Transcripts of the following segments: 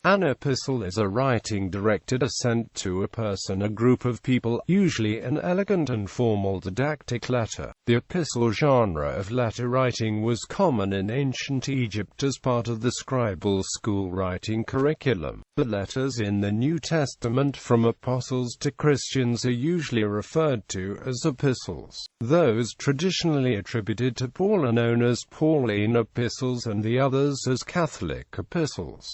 An epistle is a writing directed or sent to a person, a group of people, usually an elegant and formal didactic letter. The epistle genre of letter writing was common in ancient Egypt as part of the scribal-school writing curriculum. The letters in the New Testament from apostles to Christians are usually referred to as epistles. Those traditionally attributed to Paul are known as Pauline epistles and the others as Catholic epistles.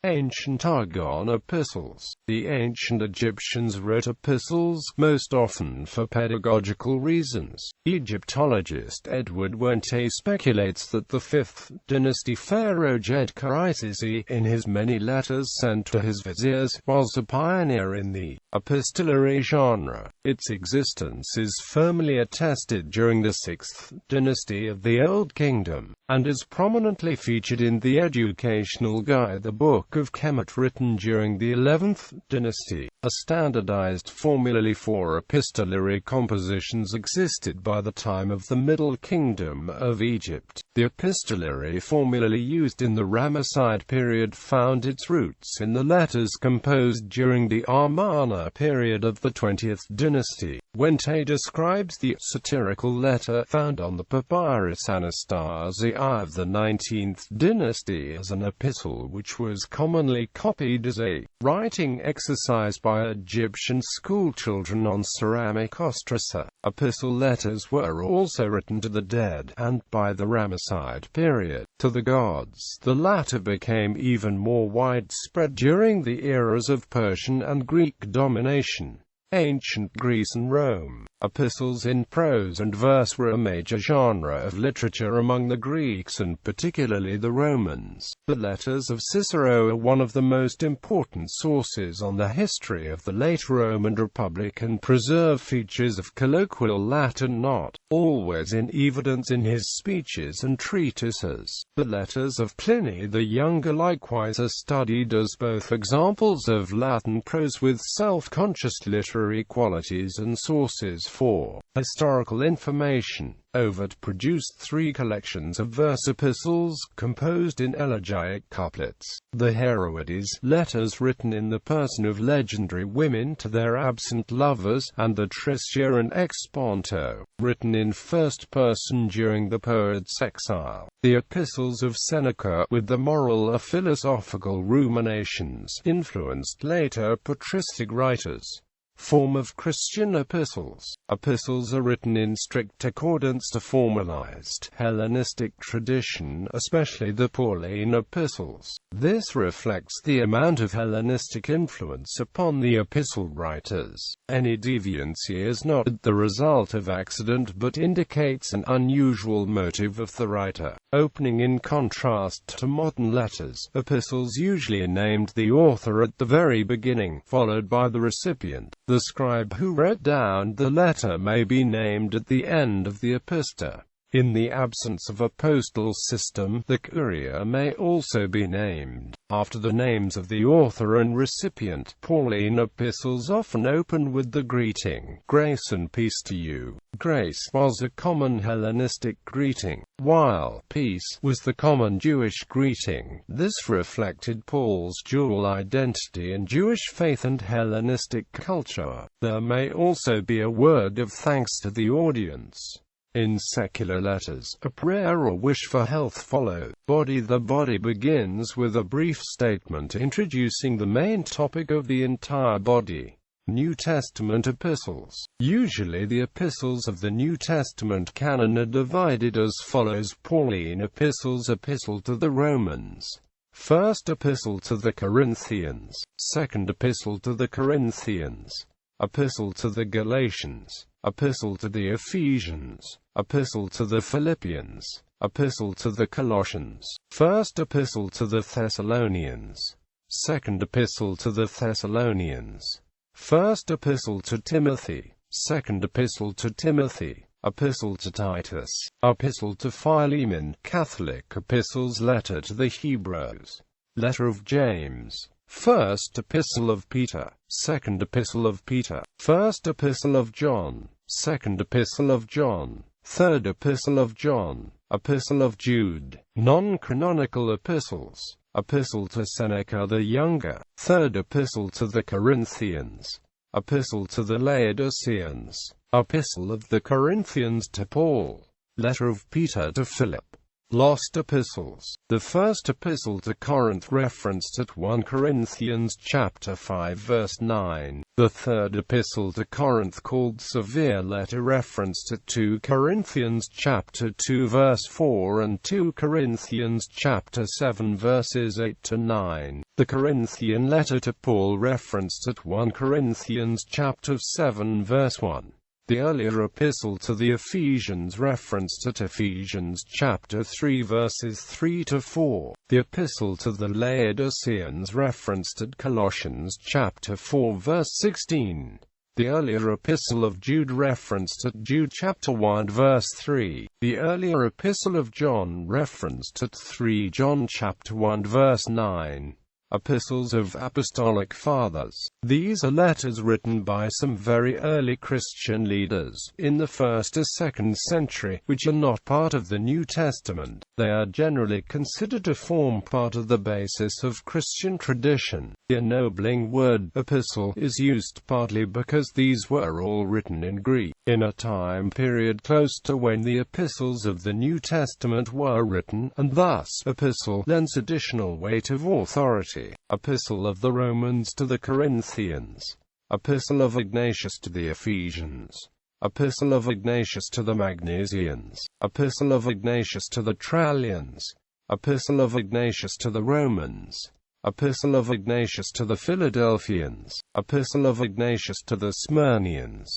Ancient Argon epistles. The ancient Egyptians wrote epistles, most often for pedagogical reasons. Egyptologist Edward Wente speculates that the 5th dynasty pharaoh Djedka, in his many letters sent to his viziers, was a pioneer in the epistolary genre. Its existence is firmly attested during the 6th dynasty of the Old Kingdom, and is prominently featured in the educational guide The Book of Kemet, written during the 11th dynasty. A standardized formulae for epistolary compositions existed by the time of the Middle Kingdom of Egypt. The epistolary formulae used in the Ramesside period found its roots in the letters composed during the Amarna period of the 20th dynasty. Wente describes the satirical letter found on the papyrus Anastasia of the 19th dynasty as an epistle, which was commonly copied as a writing exercise by Egyptian schoolchildren on ceramic ostracea. Epistle letters were also written to the dead, and, by the Ramesside period, to the gods. The latter became even more widespread during the eras of Persian and Greek domination. Ancient Greece and Rome. Epistles in prose and verse were a major genre of literature among the Greeks and particularly the Romans. The letters of Cicero are one of the most important sources on the history of the late Roman Republic and preserve features of colloquial Latin not always in evidence in his speeches and treatises. The letters of Pliny the Younger likewise are studied as both examples of Latin prose with self-conscious literary qualities and sources for historical information. Ovid produced 3 collections of verse epistles, composed in elegiac couplets. The Heroides, letters written in the person of legendary women to their absent lovers, and the Tricia and Exponto, written in first person during the poet's exile. The epistles of Seneca, with the moral or philosophical ruminations, influenced later patristic writers. Form of Christian epistles. Epistles are written in strict accordance to formalized Hellenistic tradition, especially the Pauline epistles. This reflects the amount of Hellenistic influence upon the epistle writers. Any deviancy is not the result of accident but indicates an unusual motive of the writer. Opening in contrast to modern letters, epistles usually are named the author at the very beginning, followed by the recipient. The scribe who wrote down the letter may be named at the end of the epistola. In the absence of a postal system, the courier may also be named after the names of the author and recipient. Pauline epistles often open with the greeting, "Grace and peace to you." Grace was a common Hellenistic greeting, while peace was the common Jewish greeting. This reflected Paul's dual identity in Jewish faith and Hellenistic culture. There may also be a word of thanks to the audience. In secular letters, a prayer or wish for health follows. The body begins with a brief statement introducing the main topic of the entire body. New Testament epistles. Usually the epistles of the New Testament canon are divided as follows: Pauline epistles, Epistle to the Romans, First Epistle to the Corinthians, Second Epistle to the Corinthians, Epistle to the Galatians, Epistle to the Ephesians, Epistle to the Philippians, Epistle to the Colossians, First Epistle to the Thessalonians, Second Epistle to the Thessalonians, First Epistle to Timothy, Second Epistle to Timothy, Epistle to Titus, Epistle to Philemon, Catholic epistles, Letter to the Hebrews, Letter of James, First Epistle of Peter, Second Epistle of Peter, First Epistle of John, Second Epistle of John, Third Epistle of John, Epistle of Jude. Non-canonical epistles. Epistle to Seneca the Younger, Third Epistle to the Corinthians, Epistle to the Laodiceans, Epistle of the Corinthians to Paul, Letter of Peter to Philip, Lost Epistles, the First Epistle to Corinth referenced at 1 Corinthians chapter 5 verse 9, the Third Epistle to Corinth called Severe Letter referenced at 2 Corinthians chapter 2 verse 4 and 2 Corinthians chapter 7 verses 8 to 9, the Corinthian letter to Paul referenced at 1 Corinthians chapter 7 verse 1. The earlier epistle to the Ephesians referenced at Ephesians chapter 3 verses 3 to 4. The epistle to the Laodiceans referenced at Colossians chapter 4 verse 16. The earlier epistle of Jude referenced at Jude chapter 1 verse 3. The earlier epistle of John referenced at 3 John chapter 1 verse 9. Epistles of Apostolic Fathers. These are letters written by some very early Christian leaders, in the 1st or 2nd century, which are not part of the New Testament. They are generally considered to form part of the basis of Christian tradition. The ennobling word epistle is used partly because these were all written in Greek, in a time period close to when the epistles of the New Testament were written, and thus epistle lends additional weight of authority. Epistle of the Romans to the Corinthians, Epistle of Ignatius to the Ephesians, Epistle of Ignatius to the Magnesians, Epistle of Ignatius to the Trallians, Epistle of Ignatius to the Romans, Epistle of Ignatius to the Philadelphians, Epistle of Ignatius to the Smyrnians,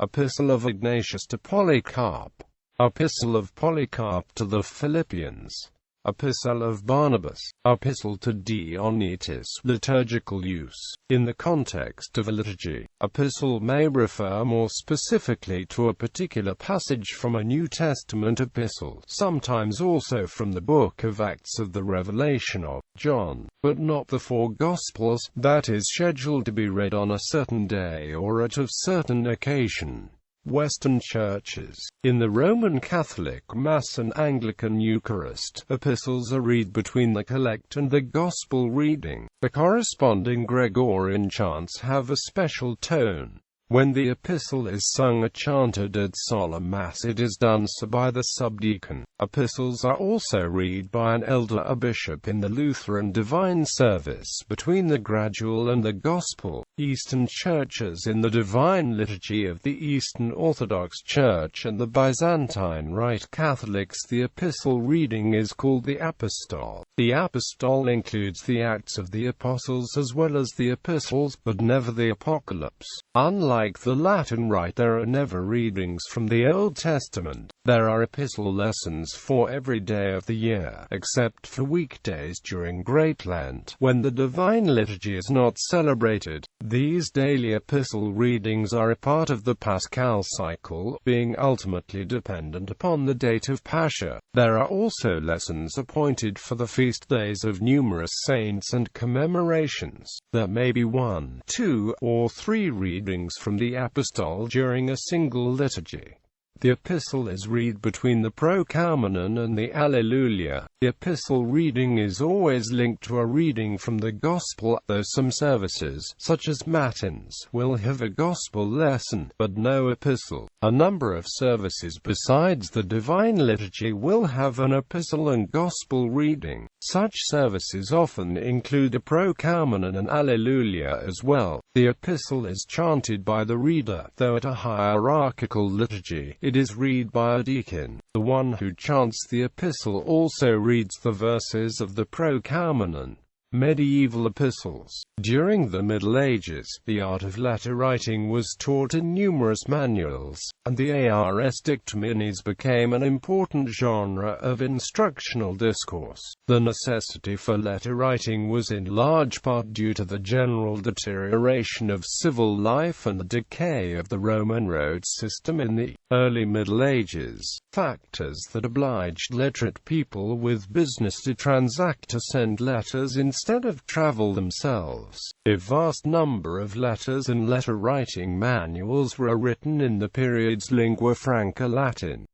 Epistle of Ignatius to Polycarp, Epistle of Polycarp to the Philippians, Epistle of Barnabas, Epistle to Dionysius. Liturgical use. In the context of a liturgy, epistle may refer more specifically to a particular passage from a New Testament epistle, sometimes also from the book of Acts of the Revelation of John, but not the four Gospels, that is scheduled to be read on a certain day or at a certain occasion. Western churches. In the Roman Catholic Mass and Anglican Eucharist, epistles are read between the collect and the Gospel reading. The corresponding Gregorian chants have a special tone. When the epistle is sung or chanted at solemn Mass, it is done so by the subdeacon. Epistles are also read by an elder or bishop in the Lutheran divine service between the gradual and the Gospel. Eastern churches. In the divine liturgy of the Eastern Orthodox Church and the Byzantine Rite Catholics, the epistle reading is called the Epistole. The Epistole includes the Acts of the Apostles as well as the Epistles, but never the Apocalypse. Unlike the Latin Rite, there are never readings from the Old Testament. There are epistle lessons for every day of the year, except for weekdays during Great Lent, when the Divine Liturgy is not celebrated. These daily epistle readings are a part of the Paschal cycle, being ultimately dependent upon the date of Pascha. There are also lessons appointed for the feast days of numerous saints and commemorations. There may be 1, 2, or 3 readings from the Epistole during a single liturgy. The epistle is read between the Procamenon and the Alleluia. The epistle reading is always linked to a reading from the Gospel, though some services, such as Matins, will have a Gospel lesson, but no epistle. A number of services besides the Divine Liturgy will have an epistle and Gospel reading. Such services often include a Procamenon and Alleluia as well. The epistle is chanted by the reader, though at a hierarchical liturgy, it is read by a deacon. The one who chants the epistle also reads the verses of the Procamenon. Medieval epistles. During the Middle Ages, the art of letter writing was taught in numerous manuals, and the ars dictaminis became an important genre of instructional discourse. The necessity for letter writing was in large part due to the general deterioration of civil life and the decay of the Roman road system in the early Middle Ages, factors that obliged literate people with business to transact to send letters instead of travel themselves. A vast number of letters and letter-writing manuals were written in the period's lingua franca Latin.